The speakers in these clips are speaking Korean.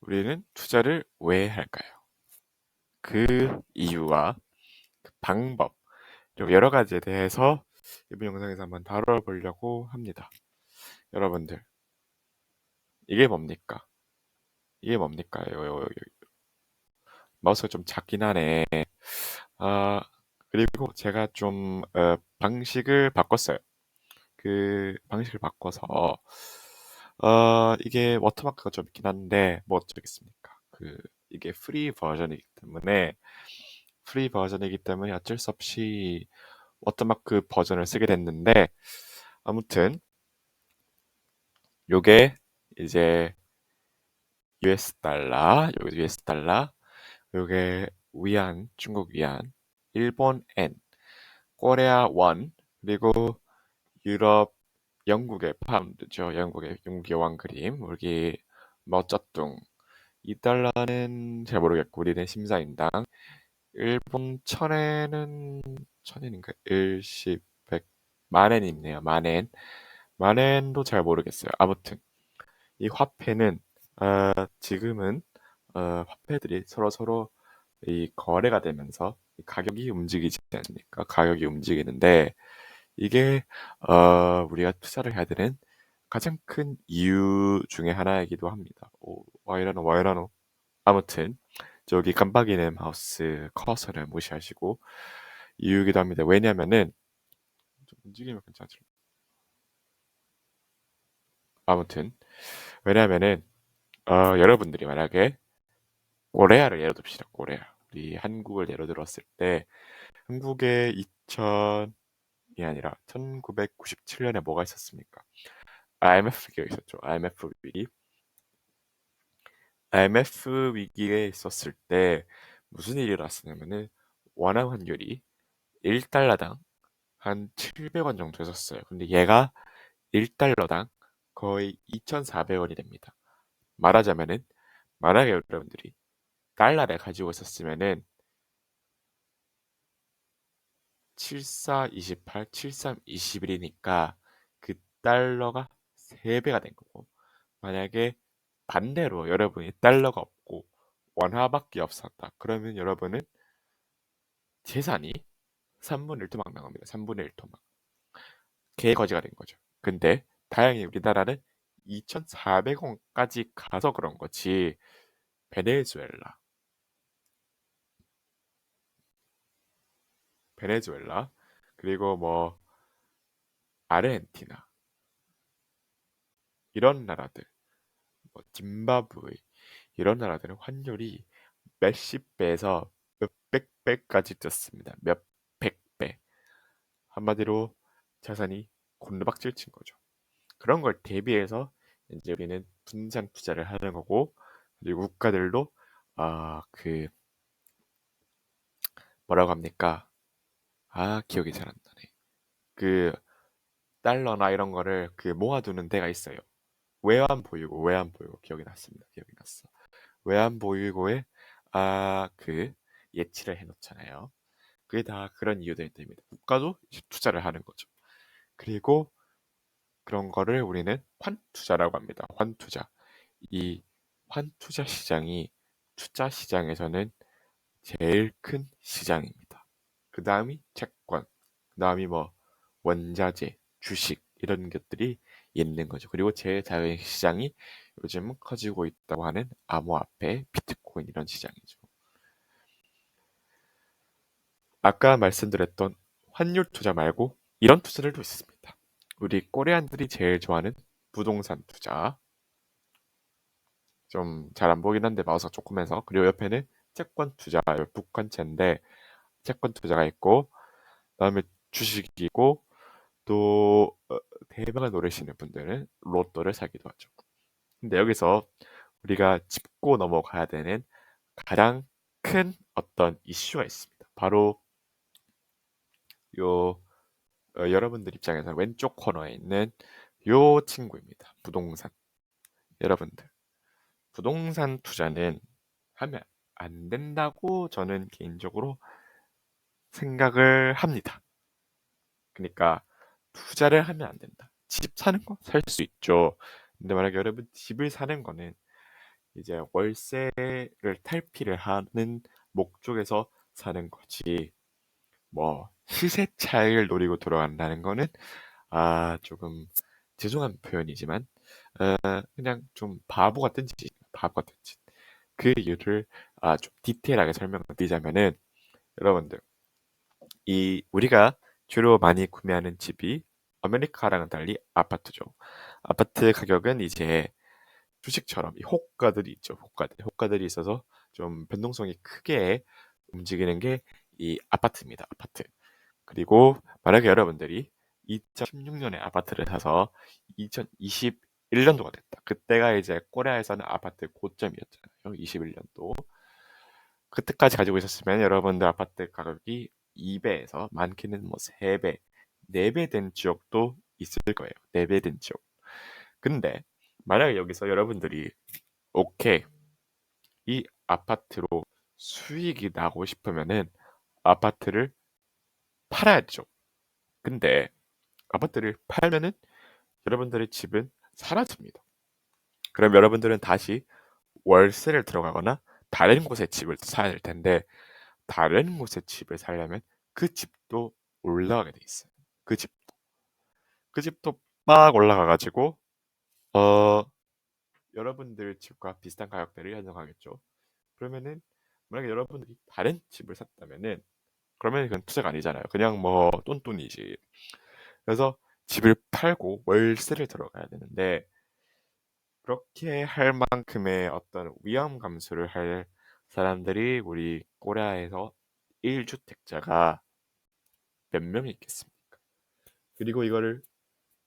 우리는 투자를 왜 할까요? 그 이유와 그 방법, 그리고 여러 가지에 대해서 이번 영상에서 한번 다뤄보려고 합니다. 여러분들, 이게 뭡니까? 이게 뭡니까? 마우스가 좀 작긴 하네. 아, 그리고 제가 좀 방식을 바꿨어요. 그 방식을 바꿔서 이게 워터마크가 좀 있긴 한데 뭐 어쩌겠습니까? 이게 프리 버전이기 때문에 어쩔 수 없이 워터마크 버전을 쓰게 됐는데, 아무튼 요게 이제 US 달러, 요게 US 달러, 요게 위안, 중국 위안, 일본 엔, 코리아 원, 그리고 유럽, 영국의 파운드죠. 영국의 왕 그림, 여기 머쩌뚱. 이 달러는 잘 모르겠고 우리는 심사인당. 일본 천엔인가? 일십, 백, 만엔 있네요. 만엔도 잘 모르겠어요. 아무튼 이 화폐는 지금은 화폐들이 서로 이 거래가 되면서 이 가격이 움직이지 않습니까? 가격이 움직이는데 이게 우리가 투자를 해야 되는 가장 큰 이유 중에 하나이기도 합니다. 오, 와이라노. 아무튼 저기 깜빡이는 마우스 커서를 무시하시고 이유기도 합니다. 왜냐면은 좀 움직이면 괜찮죠. 아무튼 왜냐면은 여러분들이 만약에 코레아를 예로 듭시다. 코레아. 우리 한국을 예로 들었을 때 한국에 2000이 아니라 1997년에 뭐가 있었습니까? IMF 위기가 있었죠. IMF 위기. IMF 위기에 있었을 때 무슨 일이 일어났냐면은 원화 환율이 1달러당 한 700원 정도 했었어요. 근데 얘가 1달러당 거의 2,400원이 됩니다. 말하자면은 만약에 여러분들이 달러를 가지고 있었으면은 7428, 7321이니까 그 달러가 3배가 된 거고, 만약에 반대로 여러분이 달러가 없고 원화밖에 없었다. 그러면 여러분은 재산이 3분의 1토막 나갑니다. 3분의 1토막. 개거지가 된 거죠. 근데 다행히 우리나라는 2,400원까지 가서 그런 거지. 베네수엘라, 베네수엘라, 그리고 뭐 아르헨티나 이런 나라들, 뭐 짐바브웨 이런 나라들은 환율이 몇십 배에서 몇백 배까지 뛰었습니다. 몇백 배. 한마디로 자산이 곤두박질 친 거죠. 그런 걸 대비해서 이제 우리는 분산 투자를 하는 거고, 그리고 국가들도 그 뭐라고 합니까? 기억이 잘 안 나네. 그 달러나 이런 거를 모아두는 데가 있어요. 외환보유고 기억이 났습니다. 기억이 났어. 외환보유고에 예치를 해놓잖아요. 그게 다 그런 이유들 때문에 국가도 이제 투자를 하는 거죠. 그리고 그런 거를 우리는 환투자라고 합니다. 환투자. 이 환투자 시장이 투자 시장에서는 제일 큰 시장입니다. 그 다음이 채권, 그 다음이 뭐 원자재, 주식 이런 것들이 있는 거죠. 그리고 제자연 시장이 요즘 커지고 있다고 하는 암호화폐, 비트코인 이런 시장이죠. 아까 말씀드렸던 환율 투자 말고 이런 투자들도 있습니다. 우리 코리안들이 제일 좋아하는 부동산 투자. 좀 잘 안 보이긴 한데 마우스가 조그매서. 그리고 옆에는 채권 투자, 북한채인데 채권 투자가 있고, 그다음에 주식이 있고, 또 대박을 노리시는 분들은 로또를 사기도 하죠. 근데 여기서 우리가 짚고 넘어가야 되는 가장 큰 어떤 이슈가 있습니다. 바로 요 여러분들 입장에서 왼쪽 코너에 있는 요 친구입니다. 부동산. 여러분들, 부동산 투자는 하면 안 된다고 저는 개인적으로 생각을 합니다. 그러니까 투자를 하면 안 된다. 집 사는 거 살 수 있죠. 근데 만약에 여러분 집을 사는 거는 이제 월세를 탈피를 하는 목적에서 사는 거지. 뭐 시세 차익을 노리고 돌아간다는 거는 조금 죄송한 표현이지만 그냥 좀 바보 같은 짓, 바보 같은 짓. 그 이유를 좀 디테일하게 설명을 드리자면은 여러분들 이 우리가 주로 많이 구매하는 집이 아메리카랑은 달리 아파트죠. 아파트 가격은 이제 주식처럼 이 호가들이 있죠. 호가들이 있어서 좀 변동성이 크게 움직이는 게 이 아파트입니다. 아파트. 그리고 만약에 여러분들이 2016년에 아파트를 사서 2021년도가 됐다. 그때가 이제 코리아에서는 아파트 고점이었잖아요. 21년도. 그때까지 가지고 있었으면 여러분들 아파트 가격이 2배에서 많게는 뭐 3배, 4배 된 지역도 있을 거예요. 4배 된 지역. 근데 만약에 여기서 여러분들이 오케이, 이 아파트로 수익이 나고 싶으면은 아파트를 팔아야죠. 근데 아파트를 팔면은 여러분들의 집은 사라집니다. 그럼 여러분들은 다시 월세를 들어가거나 다른 곳에 집을 사야 될 텐데 다른 곳에 집을 살려면 그 집도 올라가게 돼 있어요. 그 집도. 그 집도 막 올라가가지고 어 여러분들 집과 비슷한 가격대를 형성하겠죠. 그러면은 만약에 여러분들이 다른 집을 샀다면은 그러면 그건 투자가 아니잖아요. 그냥 뭐 똔똔이지. 그래서 집을 팔고 월세를 들어가야 되는데 그렇게 할 만큼의 어떤 위험 감수를 할 사람들이 우리 꼬리아에서 1주택자가 몇 명이 있겠습니까? 그리고 이거를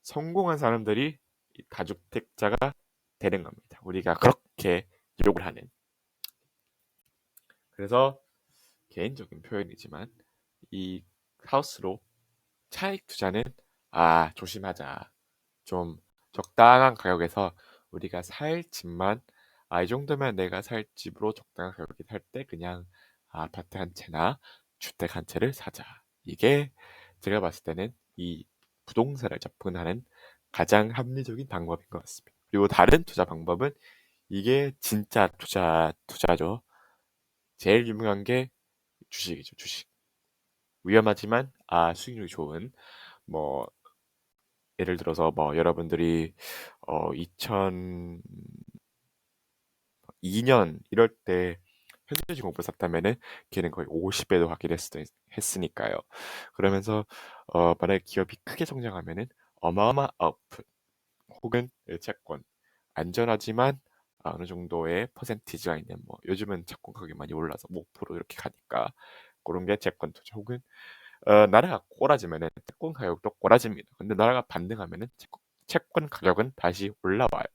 성공한 사람들이 이 다주택자가 되는 겁니다. 우리가 그렇게 욕을 하는. 그래서 개인적인 표현이지만 이 하우스로 차익 투자는 조심하자. 좀 적당한 가격에서 우리가 살 집만 이 정도면 내가 살 집으로 적당한 가격에 살 때 그냥 아파트 한 채나 주택 한 채를 사자. 이게 제가 봤을 때는 이 부동산을 접근하는 가장 합리적인 방법인 것 같습니다. 그리고 다른 투자 방법은 이게 진짜 투자죠. 제일 유명한 게 주식이죠. 주식. 위험하지만 수익률이 좋은 뭐 예를 들어서 뭐 여러분들이 2002년 이럴 때 현대중공업을 샀다면은 걔는 거의 50배도 했으니까요. 그러면서 만약에 기업이 크게 성장하면은 어마어마 아웃풋 혹은 채권 안전하지만 어느 정도의 퍼센티지가 있는 뭐 요즘은 채권 가격이 많이 올라서 5% 이렇게 가니까 그런 게 채권 투자 혹은 나라가 꼬라지면은 채권 가격도 꼬라집니다. 근데 나라가 반등하면은 채권 가격은 다시 올라와요.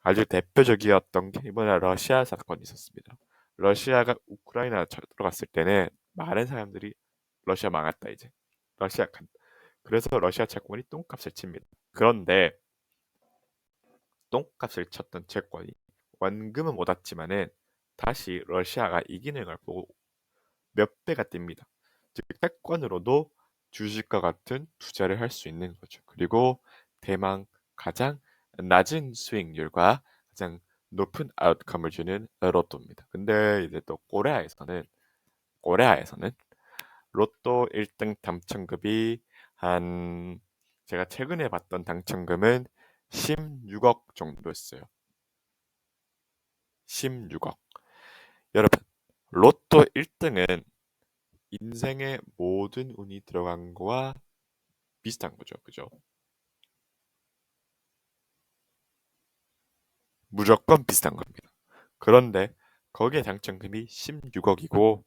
아주 대표적이었던 게 이번에 러시아 사건이 있었습니다. 러시아가 우크라이나 들어갔을 때는 많은 사람들이 러시아 망했다 이제. 러시아 간. 그래서 러시아 채권이 똥값을 칩니다. 그런데 똥값을 쳤던 채권이 원금은 못 왔지만은 다시 러시아가 이기는 걸 보고 몇 배가 뜹니다. 즉 채권으로도 주식과 같은 투자를 할 수 있는 거죠. 그리고 대망 가장 낮은 수익률과 가장 높은 아웃컴을 주는 로또입니다. 근데 이제 또 코리아에서는 로또 1등 당첨금이 한 제가 최근에 봤던 당첨금은 16억 정도였어요. 16억. 여러분, 로또 1등은 인생의 모든 운이 들어간 거와 비슷한 거죠. 그죠? 무조건 비슷한 겁니다. 그런데 거기에 당첨금이 16억이고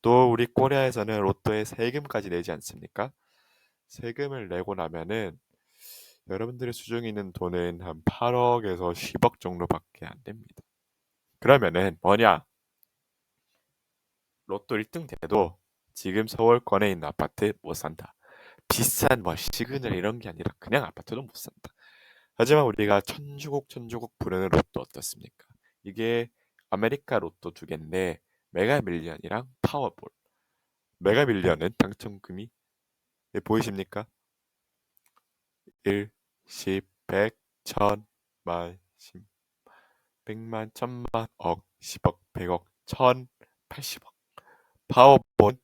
또 우리 코리아에서는 로또에 세금까지 내지 않습니까? 세금을 내고 나면은 여러분들의 수중에 있는 돈은 한 8억에서 10억 정도밖에 안 됩니다. 그러면은 뭐냐? 로또 1등 돼도 지금 서울권에 있는 아파트 못 산다. 비싼 뭐 시그널 이런 게 아니라 그냥 아파트도 못 산다. 하지만 우리가 천주국 부르는 로또 어떻습니까? 이게 아메리카 로또 두 개인데 메가밀리언이랑 파워볼. 메가밀리언은 당첨금이 보이십니까? 1, 10, 100, 1000, 만, 10, 100만, 1000만, 억, 10억, 100억, 1000, 80억. 파워본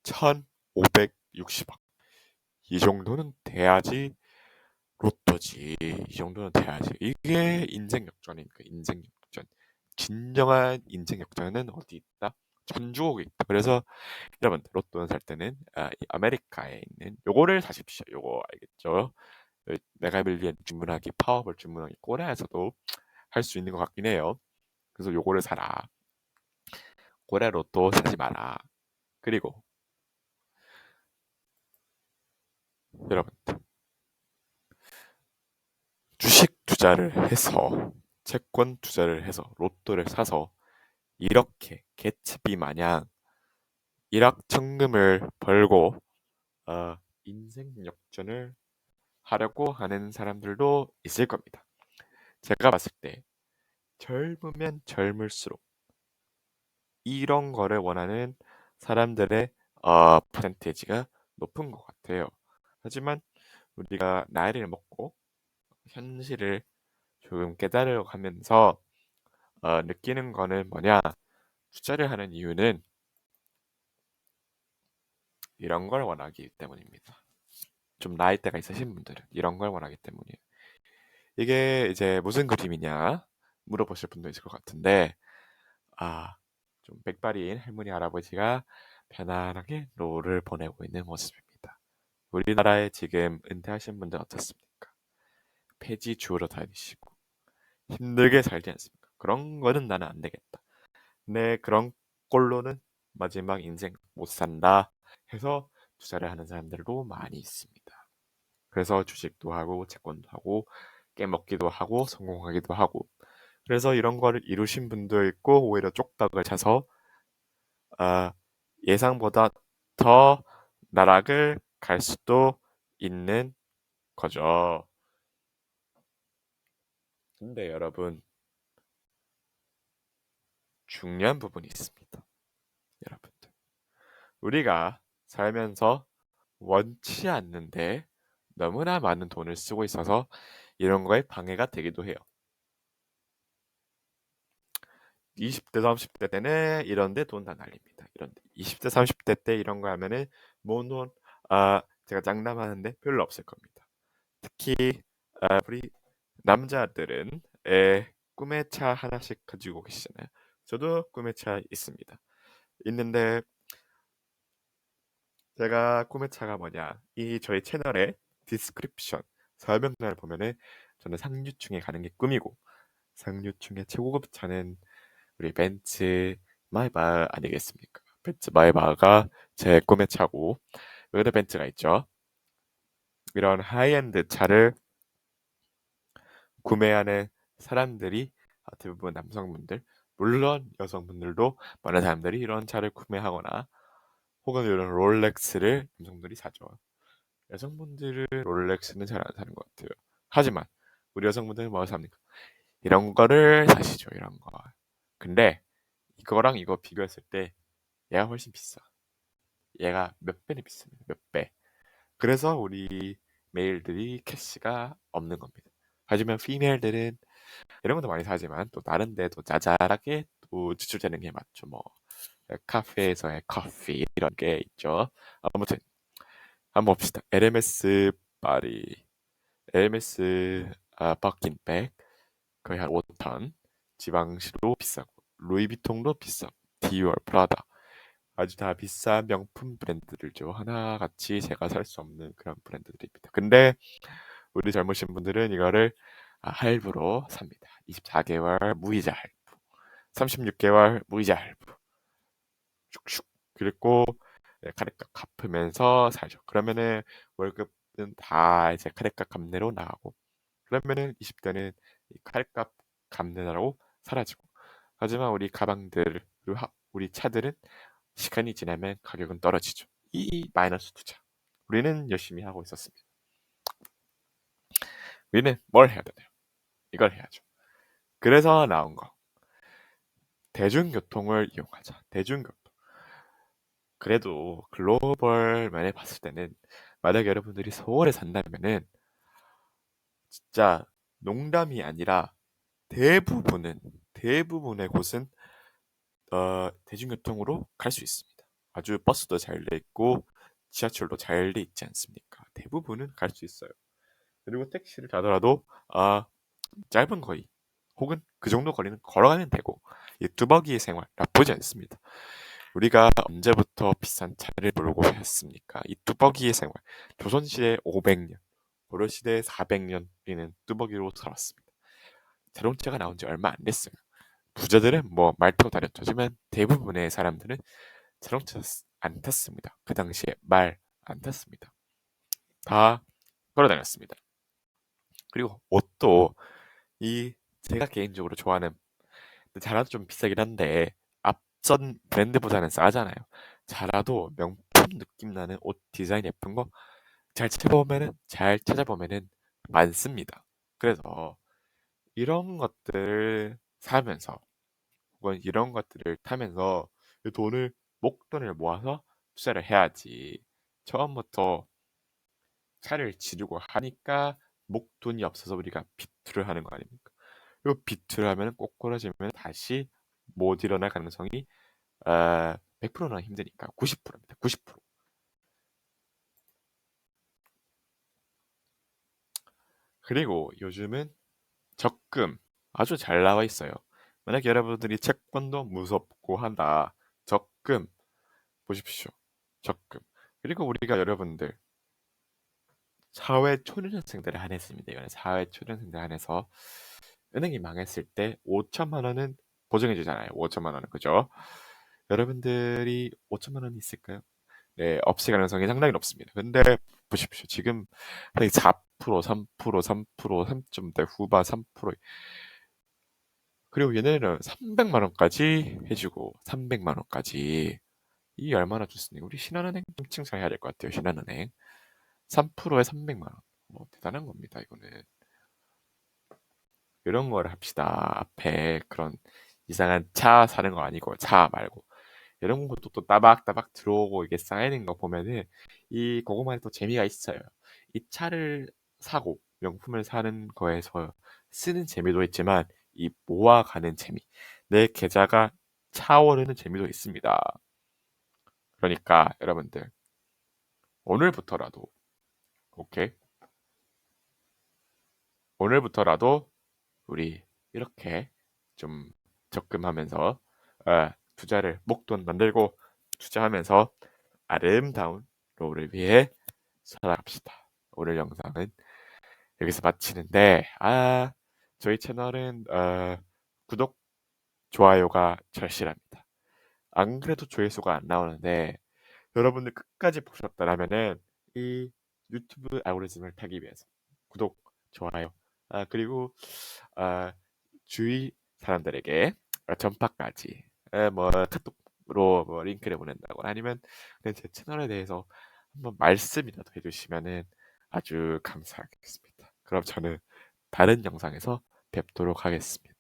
1560억. 이 정도는 돼야지 로또지. 이 정도는 돼야지. 이게 인생 역전이니까 인생 역전. 진정한 인생 역전은 어디 있다? 전주옥에 있다. 그래서 여러분 로또는 살 때는 이 아메리카에 있는 요거를 사십시오. 요거 알겠죠? 메가밀리언 주문하기, 파워볼 주문하기, 코리아에서도 할 수 있는 것 같긴 해요. 그래서 요거를 사라. 코리아 로또 사지 마라. 그리고 여러분 주식 투자를 해서 채권 투자를 해서 로또를 사서 이렇게 개츠비 마냥 일확천금을 벌고 인생 역전을 하려고 하는 사람들도 있을 겁니다. 제가 봤을 때 젊으면 젊을수록 이런 거를 원하는 사람들의 퍼센테이지가 높은 것 같아요. 하지만 우리가 나이를 먹고 현실을 조금 깨달아 가면서 느끼는 거는 뭐냐? 투자를 하는 이유는 이런 걸 원하기 때문입니다. 좀 나이대가 있으신 분들은 이런 걸 원하기 때문이에요. 이게 이제 무슨 그림이냐 물어보실 분도 있을 것 같은데 좀 백발인 할머니 할아버지가 편안하게 노를 보내고 있는 모습입니다. 우리나라에 지금 은퇴하신 분들 어떻습니까? 폐지 주우러 다니시고 힘들게 살지 않습니까? 그런 거는 나는 안 되겠다. 내 그런 꼴로는 마지막 인생 못 산다 해서 투자를 하는 사람들도 많이 있습니다. 그래서 주식도 하고 채권도 하고 깨먹기도 하고 성공하기도 하고 그래서 이런 거를 이루신 분도 있고 오히려 쪽박을 차서 예상보다 더 나락을 갈 수도 있는 거죠. 근데 여러분 중요한 부분이 있습니다. 여러분들 우리가 살면서 원치 않는데 너무나 많은 돈을 쓰고 있어서 이런 거에 방해가 되기도 해요. 20대, 30대 때는 이런 데 돈 다 날립니다. 이런 데. 20대, 30대 때 이런 거 하면은 모은 돈, 제가 장담하는데 별로 없을 겁니다. 특히 우리 남자들은 꿈의 차 하나씩 가지고 계시잖아요. 저도 꿈의 차 있습니다. 있는데 제가 꿈의 차가 뭐냐? 이 저희 채널의 디스크립션 설명란을 보면은 저는 상류층에 가는 게 꿈이고 상류층의 최고급 차는 우리 벤츠 마이바 아니겠습니까? 벤츠 마이바가 제 꿈의 차고 여기도 벤츠가 있죠. 이런 하이엔드 차를 구매하는 사람들이 대부분 남성분들, 물론 여성분들도 많은 사람들이 이런 차를 구매하거나 혹은 이런 롤렉스를 남성들이 사죠. 여성분들은 롤렉스는 잘 안 사는 것 같아요. 하지만 우리 여성분들은 뭐 삽니까? 이런 거를 사시죠. 이런 거. 근데 이거랑 이거 비교했을 때 얘가 훨씬 비싸. 얘가 몇 배는 비쌉니다. 몇 배. 그래서 우리 메일들이 캐시가 없는 겁니다. 하지만 피메일들은 이런 것도 많이 사지만 또 다른 데도 짜잘하게 또 지출되는 게 맞죠. 뭐 카페에서의 커피 이런 게 있죠. 아무튼 한번 봅시다. 에르메스 파리, 에르메스 버킨백 거의 한 5턴, 지방시도 비싸고 루이비통도 비싸고 디올, 프라다 아주 다 비싼 명품 브랜드들죠. 하나같이 제가 살 수 없는 그런 브랜드들입니다. 근데 우리 젊으신 분들은 이거를 할부로 삽니다. 24개월 무이자 할부, 36개월 무이자 할부, 슉슉 그리고 카드값 갚으면서 살죠. 그러면은 월급은 다 이제 카드값 갚내로 나가고 그러면은 20대는 카드값 갚느라고 사라지고 하지만 우리 가방들 그리고 우리 차들은 시간이 지나면 가격은 떨어지죠. 이 마이너스 투자. 우리는 열심히 하고 있었습니다. 우리는 뭘 해야 되나요? 이걸 해야죠. 그래서 나온 거. 대중교통을 이용하자. 대중교통. 그래도 글로벌 면에 봤을 때는 만약 여러분들이 서울에 산다면은 진짜 농담이 아니라 대부분은 대부분의 곳은 대중교통으로 갈 수 있습니다. 아주 버스도 잘 돼 있고 지하철도 잘 돼 있지 않습니까? 대부분은 갈 수 있어요. 그리고 택시를 타더라도 짧은 거리 혹은 그 정도 거리는 걸어가면 되고 이 뚜벅이의 생활 나쁘지 않습니다. 우리가 언제부터 비싼 차를 몰고 했습니까? 이 뚜벅이의 생활 조선시대 500년, 고려시대 400년 우리는 뚜벅이로 살았습니다. 자동차가 나온 지 얼마 안 됐어요. 부자들은 뭐 말 타고 다녔죠. 하지만 대부분의 사람들은 자동차 안 탔습니다. 그 당시에 말 안 탔습니다. 다 걸어 다녔습니다. 그리고 옷도 이 제가 개인적으로 좋아하는 자라도 좀 비싸긴 한데 앞선 브랜드보다는 싸잖아요. 자라도 명품 느낌 나는 옷 디자인 예쁜 거 잘 찾아보면은 많습니다. 그래서 이런 것들을 사면서 혹은 이런 것들을 타면서 그 돈을 목돈을 모아서 투자를 해야지. 처음부터 차를 지르고 하니까 목돈이 없어서 우리가 비투를 하는 거 아닙니까? 그리고 비투를 하면 꼬꾸라지면 다시 못 일어날 가능성이 100%는 힘드니까 90%입니다. 90%. 그리고 요즘은 적금 아주 잘 나와 있어요. 만약 여러분들이 채권도 무섭고 한다. 적금 보십시오. 적금. 그리고 우리가 여러분들 사회 초년생들에 한했습니다. 이거는 사회 초년생들 한해서 은행이 망했을 때 5천만 원은 보증해 주잖아요. 5천만 원은 그죠? 여러분들이 5천만 원이 있을까요? 네, 없을 가능성이 상당히 높습니다. 근데 보십시오. 지금 4%, 3%, 3%, 3점대 후반 3%. 그리고 얘네는 300만 원까지 해주고 300만 원까지 이 얼마나 좋습니까? 우리 신한은행 좀 칭찬해야 될 것 같아요. 신한은행 3%에 300만 원. 뭐 대단한 겁니다. 이거는 이런 걸 합시다. 앞에 그런 이상한 차 사는 거 아니고 차 말고 이런 것도 또 따박따박 들어오고 이게 쌓이는 거 보면은 이 그거만의 또 재미가 있어요. 이 차를 사고 명품을 사는 거에서 쓰는 재미도 있지만 이 모아가는 재미, 내 계좌가 차오르는 재미도 있습니다. 그러니까 여러분들 오늘부터라도 오케이 오늘부터라도 우리 이렇게 좀 적금하면서 투자를 목돈 만들고 투자하면서 아름다운 노후를 위해 살아갑시다. 오늘 영상은 여기서 마치는데 저희 채널은 구독, 좋아요가 절실합니다. 안 그래도 조회수가 안 나오는데 여러분들 끝까지 보셨다라면은 이 유튜브 알고리즘을 타기 위해서 구독, 좋아요, 그리고 아, 주위 사람들에게 전파까지 뭐 카톡으로 뭐 링크를 보낸다거나 아니면 그냥 제 채널에 대해서 한번 말씀이라도 해주시면은 아주 감사하겠습니다. 그럼 저는 다른 영상에서 뵙도록 하겠습니다.